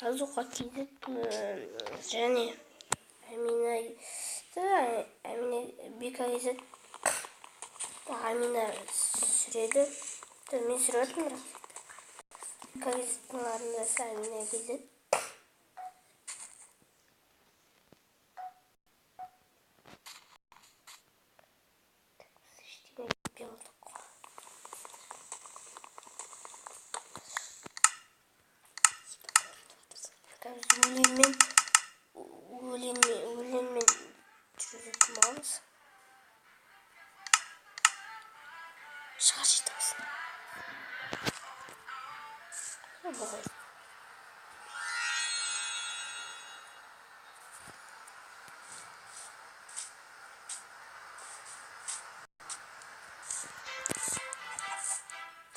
азуға кейдік және Әмина Бека кезет Әмина сүреді. Мен сүретін бірақ. Бека кезеттің арындасы Әмина кезет. Өлеңмен жүретін боламыз. Шыға жетеміз.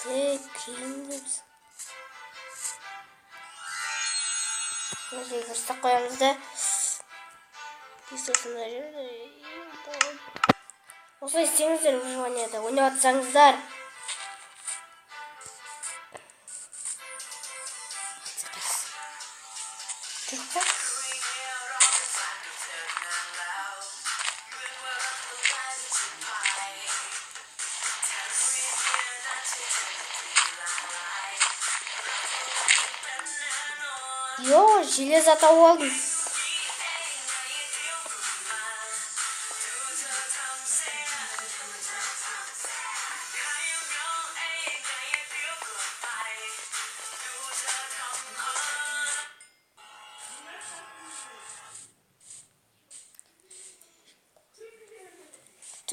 Тек киімдіміз. Өзі көрсек қоямыз да. Осылай істеңіздер выживанияда. Ойнап атсаңыздар. Йо, железо тауып алдым.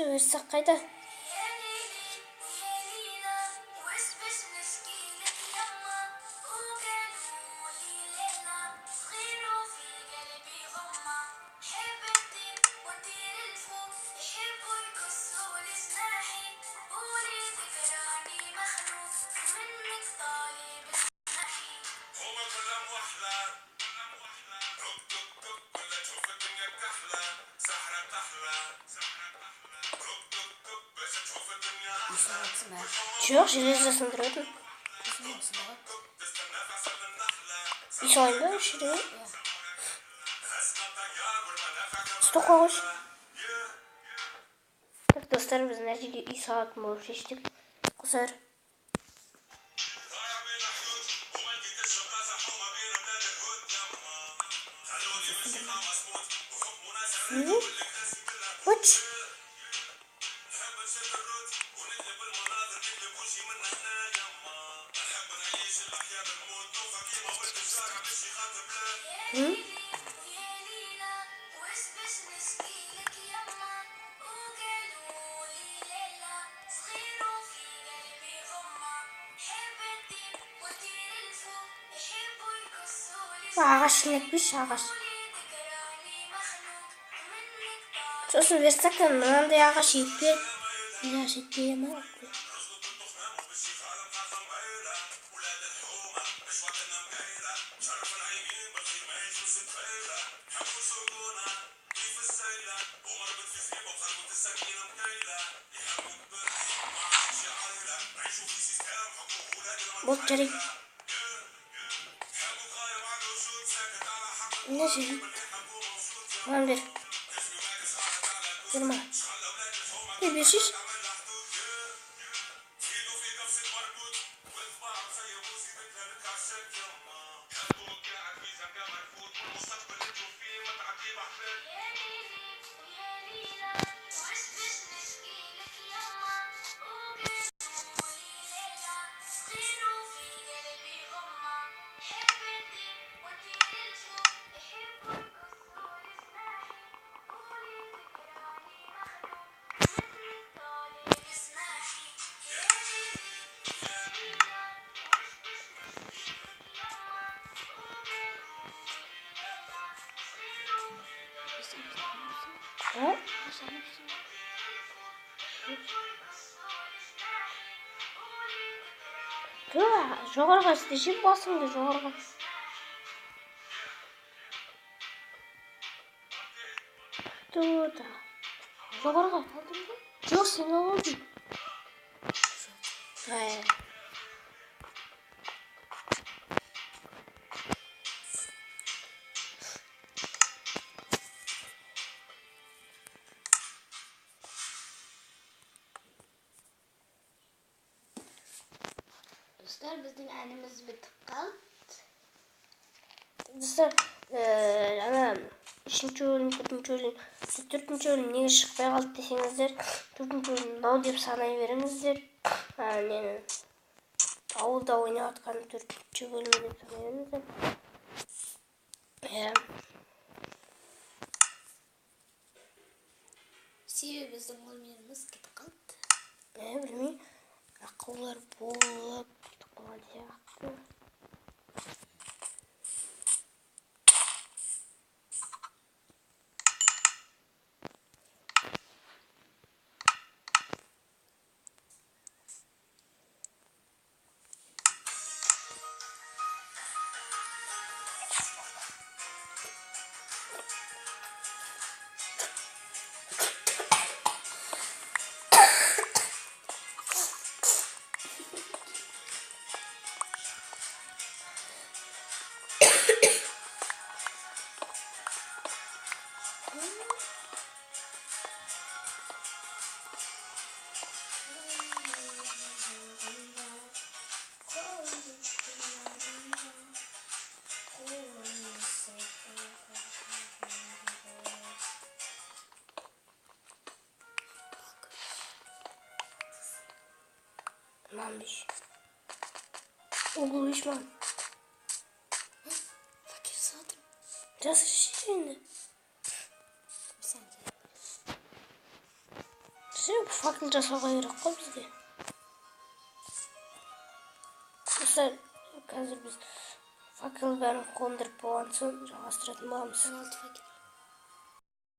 Версақ қайда? Жоқ, железосын тұратын. Үй салайын ба үшірге? Сто қоғыш. Так, достар, біз нәтиже үй салатын болып шештік. Құсар. Уч. Ағаш лекпеш, ағаш. Сосын верстактан мынандай ағаш етпе. Ағаш етпеге ма? Болды, жарайды. Не жейді? Маған бер. Жырма. Бершеш. Жоғарға істешіп басыңды жоғарға. Тұта. Жоғарға алдым ба? Жоқ, сен алдың. Dostlar bizden animiz bitip kaldı. Dostlar, ana 3-cü bölüm, 4-cü bölüm, 4-cü bölüm niye çıkmaya kaldı desеңіздер, 4-cü bölüm дау деп санай беріңіздер. Нені ауылда ойнап жатқан 4-cü bölümі деп санай беріңіздер. Себебі біздің ойынымыз кетіп қалды. Білмеймін, ақаулар болып кетіп қалған сияқты. Lanmış. Oğlum lan. Fakir zaten. Nasıl şimdi? Sen de. Sen farklı жасауға керек қой бізде. Mesela қазір біз факел бәрін қондырып болған соң жалғастыратын боламыз. 16 fakir.